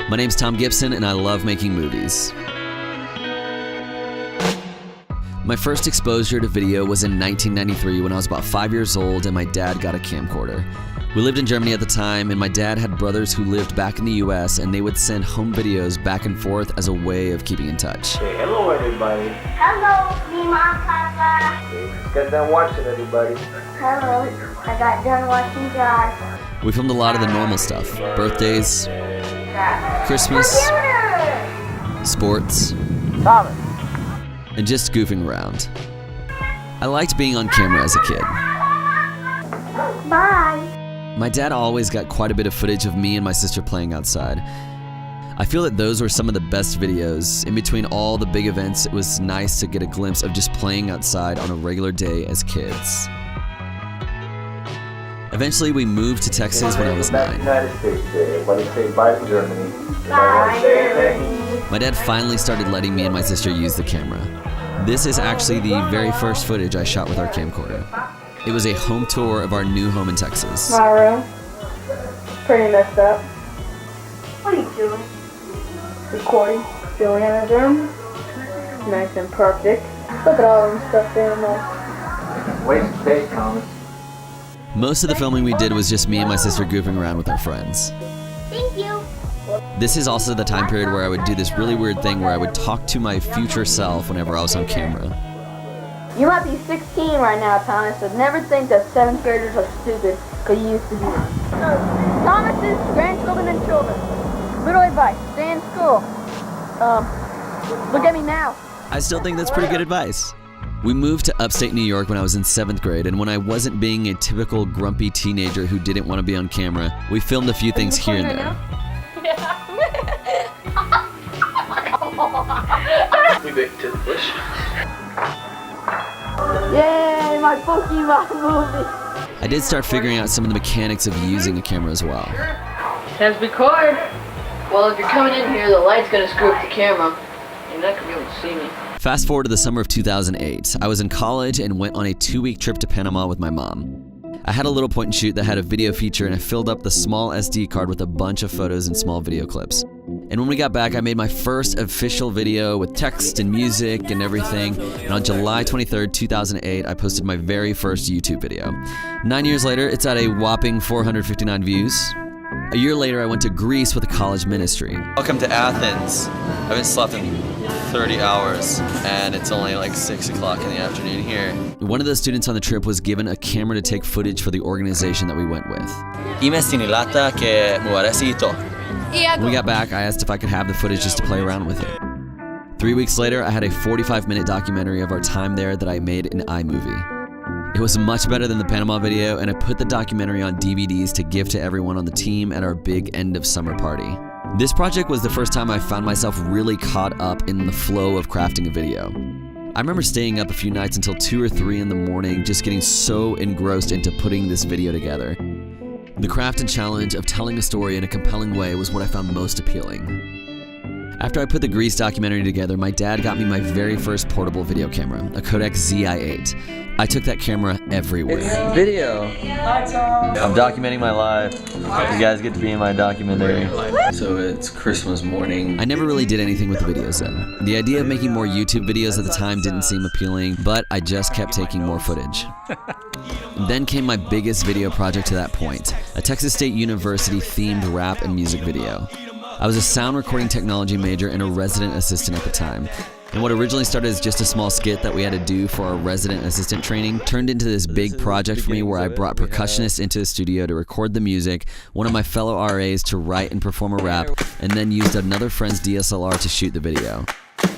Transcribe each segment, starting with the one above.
My name's Thom Gibson, and I love making movies. My first exposure to video was in 1993 when I was about 5 years old and my dad got a camcorder. We lived in Germany at the time, and my dad had brothers who lived back in the US, and they would send home videos back and forth as a way of keeping in touch. Say hello, everybody. Hello, me, Mom, Papa. Just got done watching, everybody. Hello, I got done watching God. We filmed a lot of the normal stuff: birthdays, Christmas, sports, Thomas. and just goofing around. I liked being on camera as a kid. Bye. My dad always got quite a bit of footage of me and my sister playing outside. I feel that those were some of the best videos. In between all the big events, it was nice to get a glimpse of just playing outside on a regular day as kids. Eventually, we moved to Texas when I was 9. United States Day. Everybody say bye to Germany. Bye, Germany. My dad finally started letting me and my sister use the camera. This is actually the very first footage I shot with our camcorder. It was a home tour of our new home in Texas. My room. Pretty messed up. What are you doing? Recording. Juliana's room. Nice and perfect. Look at all them stuff there in there. Waste of space, Thomas. Most of the filming we did was just me and my sister goofing around with our friends. Thank you. This is also the time period where I would do this really weird thing where I would talk to my future self whenever I was on camera. You might be 16 right now, Thomas, but never think that 7th graders are stupid, because you used to be one. Thomas's grandchildren and children. Little advice, stay in school. Look at me now. I still think that's pretty good advice. We moved to upstate New York when I was in 7th grade, and when I wasn't being a typical grumpy teenager who didn't want to be on camera, we filmed a few things here and there. We baked to the bush. Yay, my Pokemon movie. I did start figuring out some of the mechanics of using a camera as well. Says record. Well, if you're coming in here, the light's gonna screw up the camera. You're not gonna be able to see me. Fast forward to the summer of 2008. I was in college and went on a 2-week trip to Panama with my mom. I had a little point and shoot that had a video feature, and I filled up the small SD card with a bunch of photos and small video clips. And when we got back, I made my first official video with text and music and everything. And on July 23rd, 2008, I posted my very first YouTube video. 9 years later, it's at a whopping 459 views. A year later, I went to Greece with a college ministry. Welcome to Athens. I haven't slept in 30 hours, and it's only like 6 o'clock in the afternoon here. One of the students on the trip was given a camera to take footage for the organization that we went with. When we got back, I asked if I could have the footage just to play around with it. 3 weeks later, I had a 45-minute documentary of our time there that I made in iMovie. It was much better than the Panama video, and I put the documentary on DVDs to give to everyone on the team at our big end of summer party. This project was the first time I found myself really caught up in the flow of crafting a video. I remember staying up a few nights until 2 or 3 in the morning, just getting so engrossed into putting this video together. The craft and challenge of telling a story in a compelling way was what I found most appealing. After I put the Grease documentary together, my dad got me my very first portable video camera, a Kodak ZI-8. I took that camera everywhere. It's video. I'm documenting my life. You guys get to be in my documentary. So it's Christmas morning. I never really did anything with the videos though. The idea of making more YouTube videos at the time didn't seem appealing, but I just kept taking more footage. Then came my biggest video project to that point, a Texas State University themed rap and music video. I was a sound recording technology major and a resident assistant at the time. And what originally started as just a small skit that we had to do for our resident assistant training turned into this big project for me where I brought percussionists into the studio to record the music, one of my fellow RAs to write and perform a rap, and then used another friend's DSLR to shoot the video.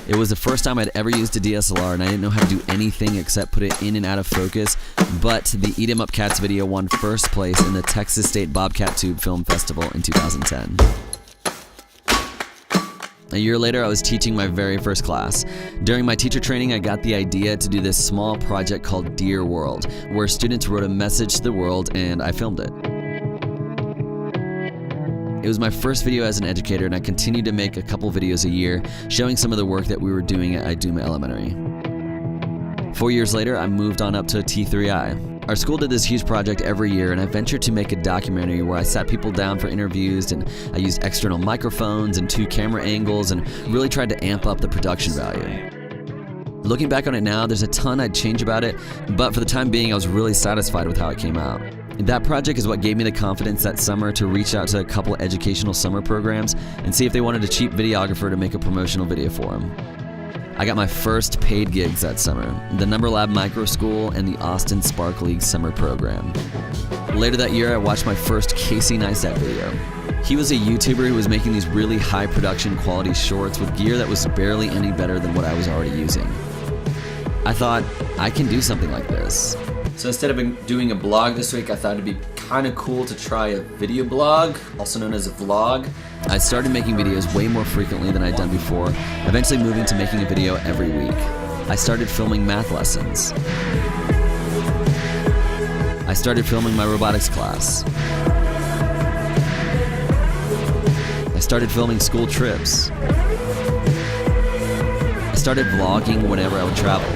It was the first time I'd ever used a DSLR, and I didn't know how to do anything except put it in and out of focus, but the Eat 'Em Up Cats video won first place in the Texas State Bobcat Tube Film Festival in 2010. A year later, I was teaching my very first class. During my teacher training, I got the idea to do this small project called Dear World, where students wrote a message to the world and I filmed it. It was my first video as an educator, and I continued to make a couple videos a year, showing some of the work that we were doing at Iduma Elementary. 4 years later, I moved on up to T3I. Our school did this huge project every year, and I ventured to make a documentary where I sat people down for interviews, and I used external microphones and 2 camera angles and really tried to amp up the production value. Looking back on it now, there's a ton I'd change about it, but for the time being, I was really satisfied with how it came out. That project is what gave me the confidence that summer to reach out to a couple educational summer programs and see if they wanted a cheap videographer to make a promotional video for them. I got my first paid gigs that summer, the Number Lab Micro School and the Austin Spark League summer program. Later that year, I watched my first Casey Neistat video. He was a YouTuber who was making these really high production quality shorts with gear that was barely any better than what I was already using. I thought, I can do something like this. So instead of doing a blog this week, I thought it'd be kind of cool to try a video blog, also known as a vlog. I started making videos way more frequently than I'd done before, eventually moving to making a video every week. I started filming math lessons. I started filming my robotics class. I started filming school trips. I started vlogging whenever I would travel.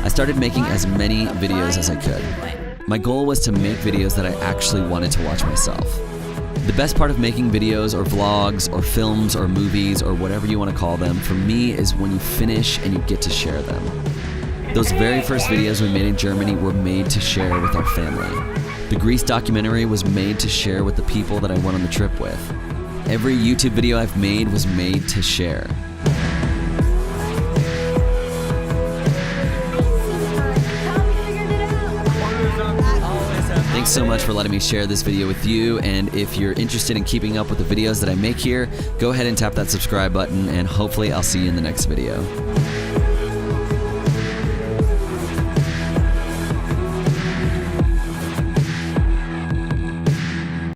I started making as many videos as I could. My goal was to make videos that I actually wanted to watch myself. The best part of making videos or vlogs or films or movies or whatever you want to call them for me is when you finish and you get to share them. Those very first videos we made in Germany were made to share with our family. The Greece documentary was made to share with the people that I went on the trip with. Every YouTube video I've made was made to share. Thanks so much for letting me share this video with you, and if you're interested in keeping up with the videos that I make here, go ahead and tap that subscribe button, and hopefully I'll see you in the next video.